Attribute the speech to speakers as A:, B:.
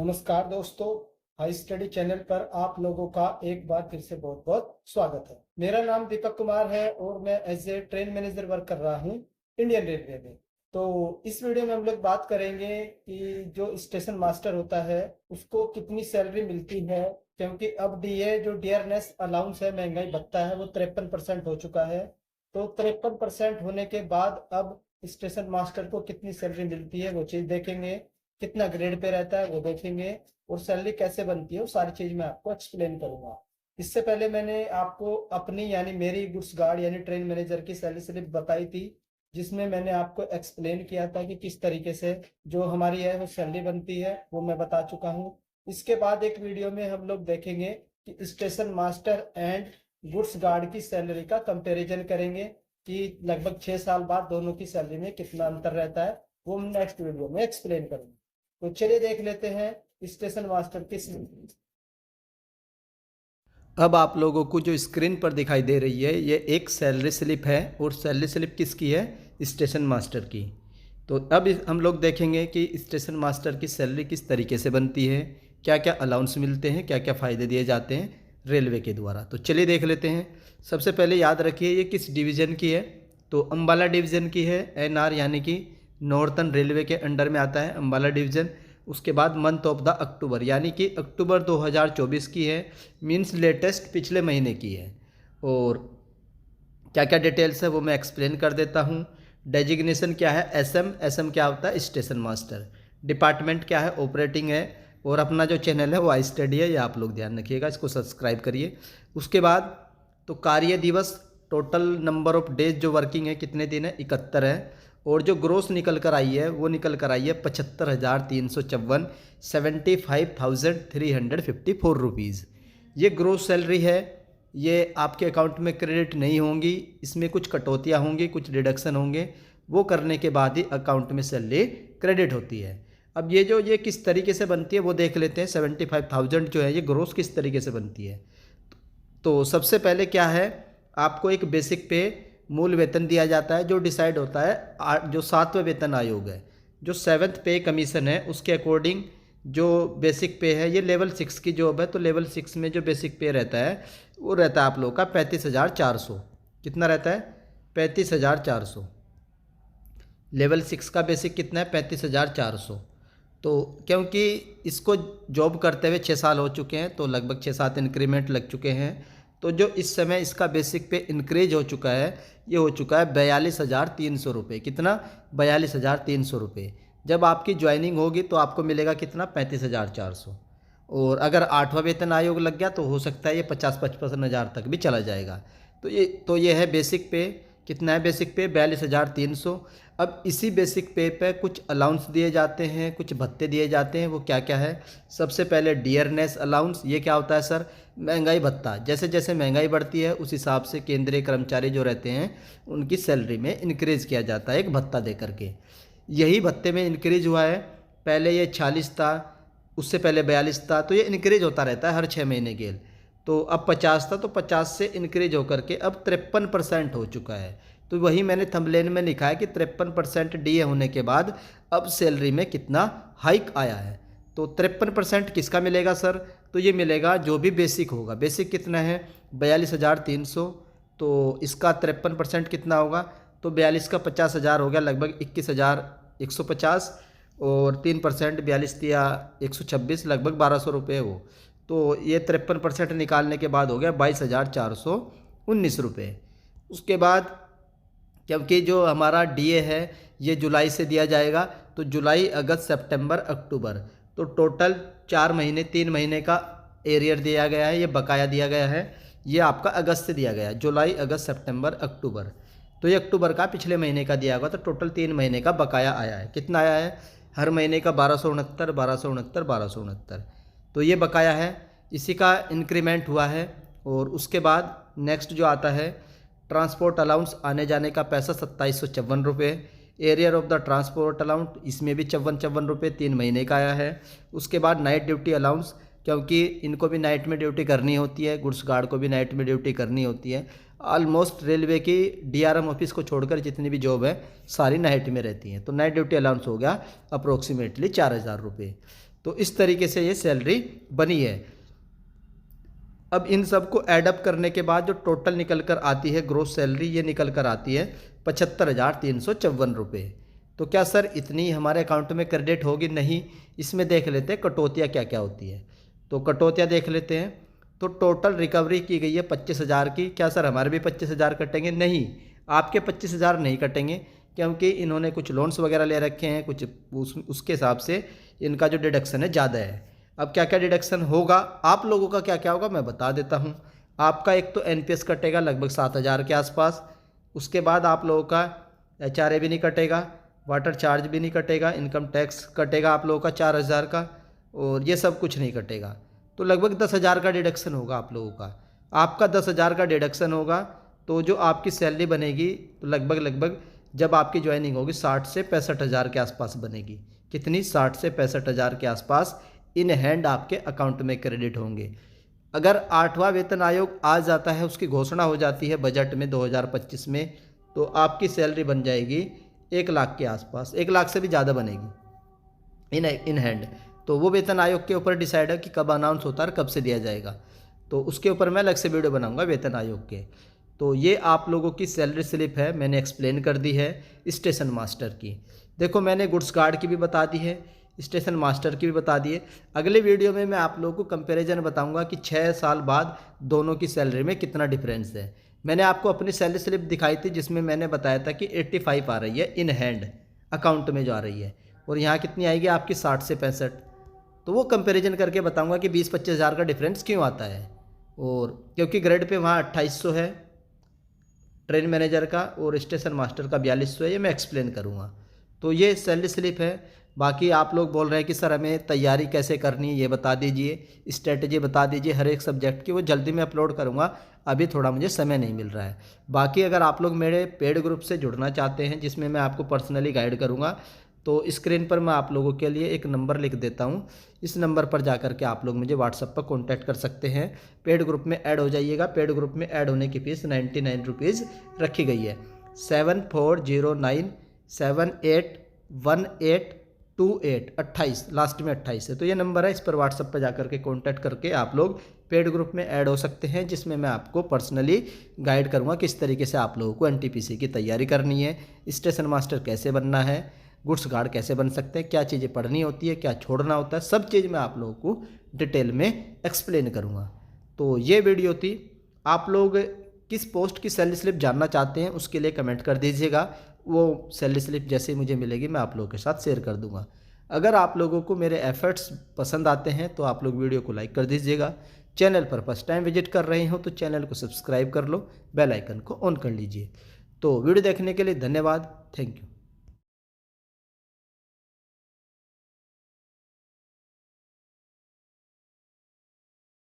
A: नमस्कार दोस्तों, high study channel पर आप लोगों का एक बार फिर से बहुत बहुत स्वागत है। मेरा नाम दीपक कुमार है और मैं as a train manager work कर रहा हूँ इंडियन रेलवे में। तो इस वीडियो में हम लोग बात करेंगे कि जो स्टेशन मास्टर होता है उसको कितनी सैलरी मिलती है, क्योंकि अब डीए जो डियरनेस अलाउंस है, महंगाई भत्ता है, वो 53% हो चुका है। तो 53% होने के बाद अब स्टेशन मास्टर को कितनी सैलरी मिलती है वो चीज़ देखेंगे, कितना ग्रेड पे रहता है वो देखेंगे, और सैलरी कैसे बनती है वो सारी चीज मैं आपको एक्सप्लेन करूंगा। इससे पहले मैंने आपको अपनी यानी मेरी गुड्स गार्ड यानी ट्रेन मैनेजर की सैलरी स्लिप बताई थी, जिसमें मैंने आपको एक्सप्लेन किया था कि किस तरीके से जो हमारी है वो सैलरी बनती है, वो मैं बता चुका हूँ। इसके बाद एक वीडियो में हम लोग देखेंगे कि station master and goods guard की सैलरी का कंपैरिजन करेंगे कि लगभग 6 साल बाद दोनों की सैलरी में कितना अंतर रहता है, वो हम नेक्स्ट वीडियो में एक्सप्लेन करेंगे। तो चलिए देख लेते हैं स्टेशन मास्टर की स्लिप।
B: अब आप लोगों को जो स्क्रीन पर दिखाई दे रही है ये एक सैलरी स्लिप है, और सैलरी स्लिप किसकी है? स्टेशन मास्टर की। तो अब हम लोग देखेंगे कि स्टेशन मास्टर की सैलरी किस तरीके से बनती है, क्या क्या अलाउंस मिलते हैं, क्या क्या फ़ायदे दिए जाते हैं रेलवे के द्वारा। तो चलिए देख लेते हैं। सबसे पहले याद रखिए ये किस डिवीज़न की है। तो अम्बाला डिवीज़न की है, एनआर यानी कि नॉर्थन रेलवे के अंडर में आता है अम्बाला डिवीज़न। उसके बाद मंथ ऑफ द अक्टूबर यानी कि अक्टूबर 2024 की है, मीन्स लेटेस्ट पिछले महीने की है। और क्या क्या डिटेल्स है वो मैं एक्सप्लेन कर देता हूँ। डेजिग्नेशन क्या है? एसएम। एसएम क्या होता है? Station master. डिपार्टमेंट क्या है? ऑपरेटिंग है। और अपना जो चैनल है वो आई स्टडी है, ये आप लोग ध्यान रखिएगा, इसको सब्सक्राइब करिए। उसके बाद तो कार्य दिवस, टोटल नंबर ऑफ डेज जो वर्किंग है कितने दिन है? 71 है। और जो ग्रोस निकल कर आई है वो निकल कर आई है 75,354, 75,354 रुपीज़। ये ग्रोस सैलरी है। ये आपके अकाउंट में क्रेडिट नहीं होंगी, इसमें कुछ कटौतियाँ होंगी, कुछ डिडक्शन होंगे, वो करने के बाद ही अकाउंट में सैलरी क्रेडिट होती है। अब ये किस तरीके से बनती है वो देख लेते हैं। 75,000 जो है ये ग्रोस किस तरीके से बनती है। तो सबसे पहले क्या है, आपको एक बेसिक पे मूल वेतन दिया जाता है जो डिसाइड होता है जो 7वें वेतन आयोग है, जो 7th पे कमीशन है, उसके अकॉर्डिंग जो बेसिक पे है। ये लेवल 6 की जॉब है, तो लेवल 6 में जो बेसिक पे रहता है वो रहता है आप लोगों का 35,400। कितना रहता है? 35,400। लेवल 6 का बेसिक कितना है? 35,400। तो क्योंकि इसको जॉब करते हुए 6 साल हो चुके हैं, तो लगभग 6-7 इंक्रीमेंट लग चुके हैं। तो जो इस समय इसका बेसिक पे इंक्रीज हो चुका है, ये हो चुका है 42,300 रुपये। कितना? 42,300 रुपये। जब आपकी ज्वाइनिंग होगी तो आपको मिलेगा कितना? 35,400। और अगर 8वां वेतन आयोग लग गया तो हो सकता है ये 50-55 हज़ार तक भी चला जाएगा। तो ये है बेसिक पे। कितना है बेसिक पे? 42,300। अब इसी बेसिक पे पे कुछ अलाउंस दिए जाते हैं, कुछ भत्ते दिए जाते हैं। वो क्या क्या है? सबसे पहले डियरनेस अलाउंस। ये क्या होता है सर? महंगाई भत्ता। जैसे जैसे महंगाई बढ़ती है उस हिसाब से केंद्रीय कर्मचारी जो रहते हैं उनकी सैलरी में इंक्रीज़ किया जाता है एक भत्ता दे करके। यही भत्ते में इंक्रीज हुआ है। पहले ये 46 था, उससे पहले 42 था, तो ये इंक्रीज होता रहता है हर 6 महीने के। तो अब 50 था, तो 50 से इंक्रीज होकर के अब 53% हो चुका है। तो वही मैंने थंबनेल में लिखा है कि 53% डीए होने के बाद अब सैलरी में कितना हाइक आया है। तो 53% किसका मिलेगा सर? तो ये मिलेगा जो भी बेसिक होगा। बेसिक कितना है? 42,300। तो इसका 53% कितना होगा? तो 42 का 50,000 हो गया, लगभग 21,150। और 3% 42 दिया 126, लगभग 1,200 रुपये वो। तो ये 53% निकालने के बाद हो गया 22,419 रुपये। उसके बाद क्योंकि जो हमारा डीए है ये जुलाई से दिया जाएगा, तो जुलाई, अगस्त, सितंबर, अक्टूबर, तो टोटल 4 महीने, 3 महीने का एरियर दिया गया है, ये बकाया दिया गया है। ये आपका अगस्त से दिया गया है, जुलाई, अगस्त, सितंबर, अक्टूबर। तो ये अक्टूबर का पिछले महीने का दिया होगा, तो टोटल 3 महीने का बकाया आया है। कितना आया है? हर महीने का 1,269, 1,269, 1,269। तो ये बकाया है, इसी का इंक्रीमेंट हुआ है। और उसके बाद नेक्स्ट जो आता है ट्रांसपोर्ट अलाउंस, आने जाने का पैसा 2,754 रुपये। Arrear of the transport allowance, इसमें भी 54 रुपये 3 महीने का आया है। उसके बाद नाइट ड्यूटी अलाउंस, क्योंकि इनको भी नाइट में ड्यूटी करनी होती है, गुड्स गार्ड को भी नाइट में ड्यूटी करनी होती है। ऑलमोस्ट रेलवे की डीआरएम ऑफिस को छोड़कर जितनी भी जॉब है सारी नाइट में रहती हैं। तो नाइट ड्यूटी अलाउंस हो गया अप्रोक्सीमेटली 4,000 रुपये। तो इस तरीके से ये सैलरी बनी है। अब इन सब को एडअप करने के बाद जो टोटल निकल कर आती है ग्रोस सैलरी, ये निकल कर आती है 75,354 रुपये। तो क्या सर इतनी हमारे अकाउंट में क्रेडिट होगी? नहीं, इसमें देख लेते हैं कटौतियाँ क्या क्या होती है। तो कटौतियाँ देख लेते हैं। तो टोटल रिकवरी की गई है 25,000 की। क्या सर हमारे भी 25,000 कटेंगे? नहीं, आपके 25,000 नहीं कटेंगे, क्योंकि इन्होंने कुछ लोन्स वगैरह ले रखे हैं, कुछ उसके हिसाब से इनका जो डिडक्शन है ज़्यादा है। अब क्या क्या डिडक्शन होगा, आप लोगों का क्या क्या होगा मैं बता देता हूँ। आपका एक तो एनपीएस कटेगा लगभग 7,000 के आसपास। उसके बाद आप लोगों का एचआरए भी नहीं कटेगा, वाटर चार्ज भी नहीं कटेगा, इनकम टैक्स कटेगा आप लोगों का 4,000 का, और ये सब कुछ नहीं कटेगा। तो लगभग 10,000 का डिडक्शन होगा आप लोगों का। आपका 10,000 का डिडक्शन होगा तो जो आपकी सैलरी बनेगी तो लगभग जब आपकी ज्वाइनिंग होगी 60 से 65,000 के आसपास बनेगी। कितनी? 60 से 65,000 के आसपास इन हैंड आपके अकाउंट में क्रेडिट होंगे। अगर 8वां वेतन आयोग आ जाता है, उसकी घोषणा हो जाती है बजट में 2025 में, तो आपकी सैलरी बन जाएगी 1 लाख के आसपास, 1 लाख से भी ज़्यादा बनेगी इन हैंड। तो वो वेतन आयोग के ऊपर डिसाइड है कि कब अनाउंस होता है और कब से दिया जाएगा। तो उसके ऊपर मैं अलग से वीडियो बनाऊंगा वेतन आयोग के। तो ये आप लोगों की सैलरी स्लिप है, मैंने एक्सप्लेन कर दी है स्टेशन मास्टर की। देखो मैंने गुड्स गार्ड की भी बता दी है, स्टेशन मास्टर की भी बता दी है। अगले वीडियो में मैं आप लोगों को कंपैरिजन बताऊंगा कि 6 साल बाद दोनों की सैलरी में कितना डिफरेंस है। मैंने आपको अपनी सैलरी स्लिप दिखाई थी जिसमें मैंने बताया था कि 85 आ रही है इन हैंड अकाउंट में जो आ रही है, और यहाँ कितनी आएगी आपकी 60 से 65। तो वो कंपैरिजन करके बताऊंगा कि 20-25 हज़ार का डिफरेंस क्यों आता है। और क्योंकि ग्रेड पे वहाँ 2800 है ट्रेन मैनेजर का और स्टेशन मास्टर का 4200 है, ये मैं एक्सप्लेन करूँगा। तो ये सैलरी स्लिप है। बाकी आप लोग बोल रहे हैं कि सर हमें तैयारी कैसे करनी है ये बता दीजिए, स्ट्रेटजी बता दीजिए हर एक सब्जेक्ट की। वो जल्दी मैं अपलोड करूँगा, अभी थोड़ा मुझे समय नहीं मिल रहा है। बाकी अगर आप लोग मेरे पेड ग्रुप से जुड़ना चाहते हैं जिसमें मैं आपको पर्सनली गाइड करूँगा, तो स्क्रीन पर मैं आप लोगों के लिए एक नंबर लिख देता हूँ। इस नंबर पर जा कर के आप लोग मुझे व्हाट्सएप पर कॉन्टैक्ट कर सकते हैं। पेड ग्रुप में ऐड हो जाइएगा। पेड ग्रुप में ऐड होने की फ़ीस 99 रुपीज़ रखी गई है। 7409781828 लास्ट में 28 है। तो ये नंबर है, इस पर व्हाट्सएप पर जाकर के कॉन्टैक्ट करके आप लोग पेड ग्रुप में ऐड हो सकते हैं, जिसमें मैं आपको पर्सनली गाइड करूँगा किस तरीके से आप लोगों को एनटीपीसी की तैयारी करनी है, स्टेशन मास्टर कैसे बनना है, गुड्स गार्ड कैसे बन सकते हैं, क्या चीज़ें पढ़नी होती है, क्या छोड़ना होता है, सब चीज़ मैं आप लोगों को डिटेल में एक्सप्लेन करूँगा। तो ये वीडियो थी। आप लोग किस पोस्ट की सैलरी स्लिप जानना चाहते हैं उसके लिए कमेंट कर दीजिएगा। वो सैलरी स्लिप जैसे मुझे मिलेगी मैं आप लोगों के साथ शेयर कर दूंगा। अगर आप लोगों को मेरे एफर्ट्स पसंद आते हैं तो आप लोग वीडियो को लाइक कर दीजिएगा। चैनल पर फर्स्ट टाइम विजिट कर रहे हो तो चैनल को सब्सक्राइब कर लो, बेल आइकन को ऑन कर लीजिए। तो वीडियो देखने के लिए धन्यवाद। Thank you.